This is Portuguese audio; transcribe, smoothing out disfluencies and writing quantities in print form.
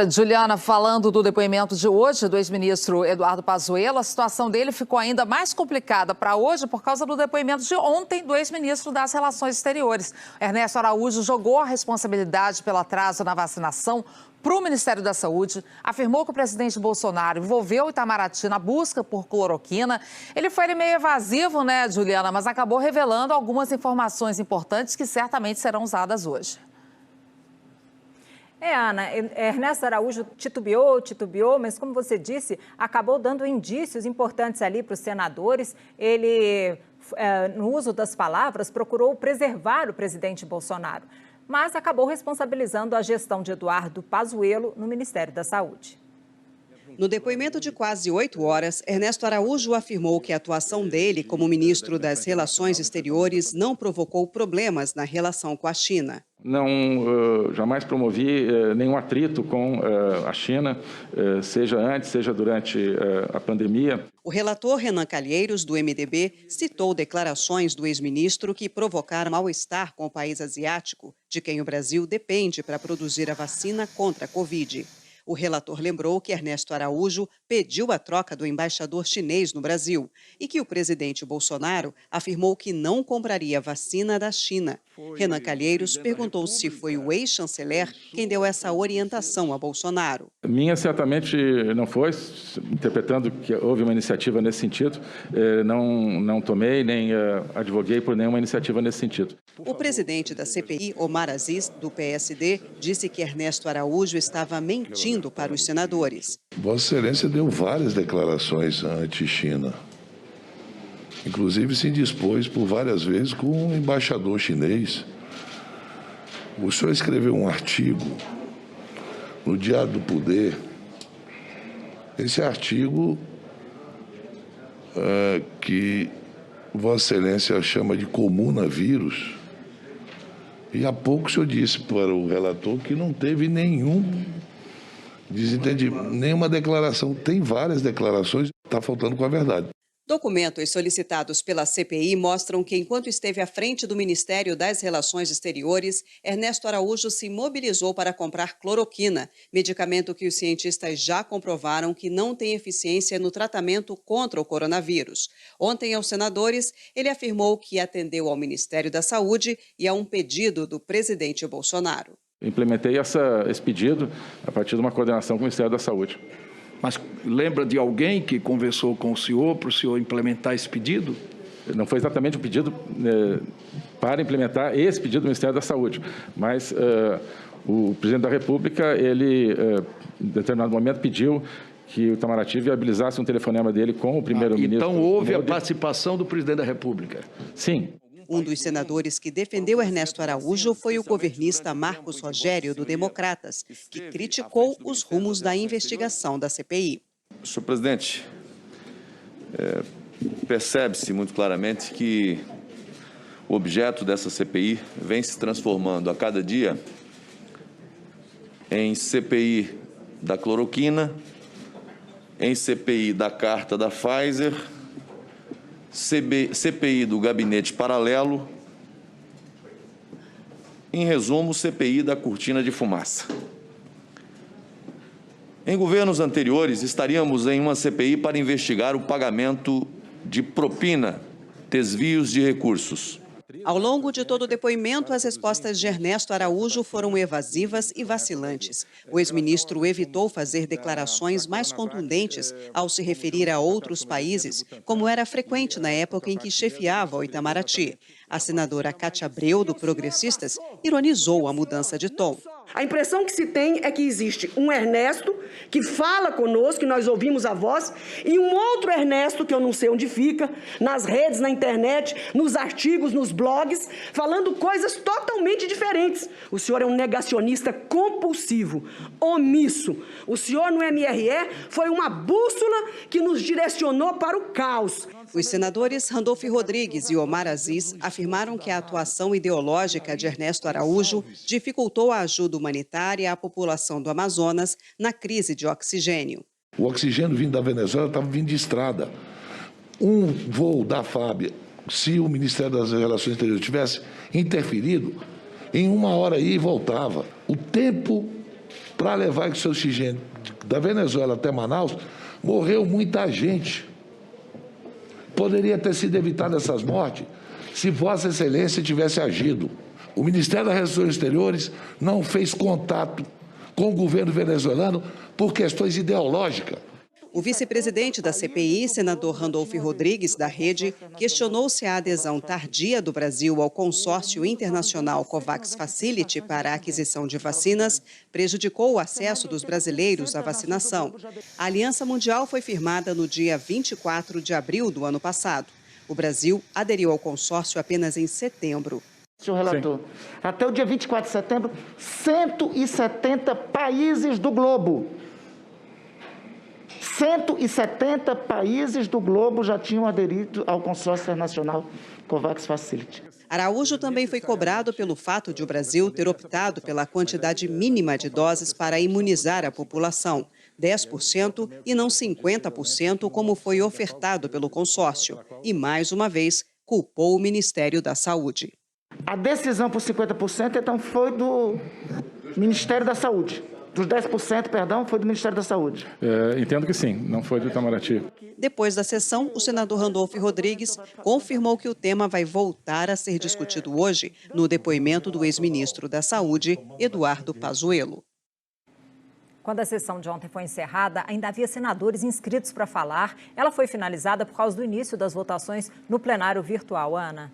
Juliana, falando do depoimento de hoje do ex-ministro Eduardo Pazuello, a situação dele ficou ainda mais complicada para hoje por causa do depoimento de ontem do ex-ministro das Relações Exteriores. Ernesto Araújo jogou a responsabilidade pelo atraso na vacinação para o Ministério da Saúde, afirmou que o presidente Bolsonaro envolveu o Itamaraty na busca por cloroquina. Ele foi meio evasivo, né, Juliana, mas acabou revelando algumas informações importantes que certamente serão usadas hoje. Ana, Ernesto Araújo titubeou, mas como você disse, acabou dando indícios importantes ali para os senadores. Ele, no uso das palavras, procurou preservar o presidente Bolsonaro, mas acabou responsabilizando a gestão de Eduardo Pazuello no Ministério da Saúde. No depoimento de quase 8 horas, Ernesto Araújo afirmou que a atuação dele como ministro das Relações Exteriores não provocou problemas na relação com a China. Não, jamais promovi nenhum atrito com a China, seja antes, seja durante a pandemia. O relator Renan Calheiros, do MDB, citou declarações do ex-ministro que provocaram mal-estar com o país asiático, de quem o Brasil depende para produzir a vacina contra a Covid. O relator lembrou que Ernesto Araújo pediu a troca do embaixador chinês no Brasil e que o presidente Bolsonaro afirmou que não compraria vacina da China. Renan Calheiros perguntou se foi o ex-chanceler quem deu essa orientação a Bolsonaro. Minha certamente não foi, interpretando que houve uma iniciativa nesse sentido, não tomei nem advoguei por nenhuma iniciativa nesse sentido. O presidente da CPI, Omar Aziz, do PSD, disse que Ernesto Araújo estava mentindo para os senadores. Vossa Excelência deu várias declarações anti-China. Inclusive se indispôs por várias vezes com o embaixador chinês. O senhor escreveu um artigo no Diário do Poder. Esse artigo que Vossa Excelência chama de comunavírus. E há pouco o senhor disse para o relator que não teve nenhuma declaração. Tem várias declarações, está faltando com a verdade. Documentos solicitados pela CPI mostram que, enquanto esteve à frente do Ministério das Relações Exteriores, Ernesto Araújo se mobilizou para comprar cloroquina, medicamento que os cientistas já comprovaram que não tem eficiência no tratamento contra o coronavírus. Ontem, aos senadores, ele afirmou que atendeu ao Ministério da Saúde e a um pedido do presidente Bolsonaro. Implementei esse pedido a partir de uma coordenação com o Ministério da Saúde. Mas lembra de alguém que conversou com o senhor para o senhor implementar esse pedido? Não foi exatamente um pedido para implementar esse pedido do Ministério da Saúde, mas o presidente da República, ele, em determinado momento, pediu que o Itamaraty viabilizasse um telefonema dele com o primeiro-ministro. Então houve a participação do presidente da República? Sim. Um dos senadores que defendeu Ernesto Araújo foi o governista Marcos Rogério, do Democratas, que criticou os rumos da investigação da CPI. Senhor presidente, percebe-se muito claramente que o objeto dessa CPI vem se transformando a cada dia em CPI da cloroquina, em CPI da carta da Pfizer, CPI do gabinete paralelo, em resumo, CPI da cortina de fumaça. Em governos anteriores, estaríamos em uma CPI para investigar o pagamento de propina, desvios de recursos. Ao longo de todo o depoimento, as respostas de Ernesto Araújo foram evasivas e vacilantes. O ex-ministro evitou fazer declarações mais contundentes ao se referir a outros países, como era frequente na época em que chefiava o Itamaraty. A senadora Cátia Abreu, do Progressistas, ironizou a mudança de tom. A impressão que se tem é que existe um Ernesto que fala conosco, que nós ouvimos a voz, e um outro Ernesto, que eu não sei onde fica, nas redes, na internet, nos artigos, nos blogs, falando coisas totalmente diferentes. O senhor é um negacionista compulsivo, omisso. O senhor no MRE foi uma bússola que nos direcionou para o caos. Os senadores Randolfo Rodrigues e Omar Aziz afirmaram que a atuação ideológica de Ernesto Araújo dificultou a ajuda humanitária à população do Amazonas na crise de oxigênio. O oxigênio vindo da Venezuela estava vindo de estrada. Um voo da FAB, se o Ministério das Relações Exteriores tivesse interferido, em 1 hora ia e voltava. O tempo para levar esse oxigênio da Venezuela até Manaus, morreu muita gente. Poderia ter sido evitada essas mortes se Vossa Excelência tivesse agido. O Ministério das Relações Exteriores não fez contato com o governo venezuelano por questões ideológicas. O vice-presidente da CPI, senador Randolfo Rodrigues, da Rede, questionou se a adesão tardia do Brasil ao consórcio internacional COVAX Facility para a aquisição de vacinas prejudicou o acesso dos brasileiros à vacinação. A Aliança Mundial foi firmada no dia 24 de abril do ano passado. O Brasil aderiu ao consórcio apenas em setembro. Senhor relator, até o dia 24 de setembro, 170 países do globo. 170 países do globo já tinham aderido ao consórcio internacional COVAX Facility. Araújo também foi cobrado pelo fato de o Brasil ter optado pela quantidade mínima de doses para imunizar a população, 10% e não 50%, como foi ofertado pelo consórcio. E, mais uma vez, culpou o Ministério da Saúde. A decisão por 50%, então, foi do Ministério da Saúde. Dos 10%, perdão, foi do Ministério da Saúde. Entendo que sim, não foi do Itamaraty. Depois da sessão, o senador Randolfo Rodrigues confirmou que o tema vai voltar a ser discutido hoje no depoimento do ex-ministro da Saúde, Eduardo Pazuello. Quando a sessão de ontem foi encerrada, ainda havia senadores inscritos para falar. Ela foi finalizada por causa do início das votações no plenário virtual, Ana.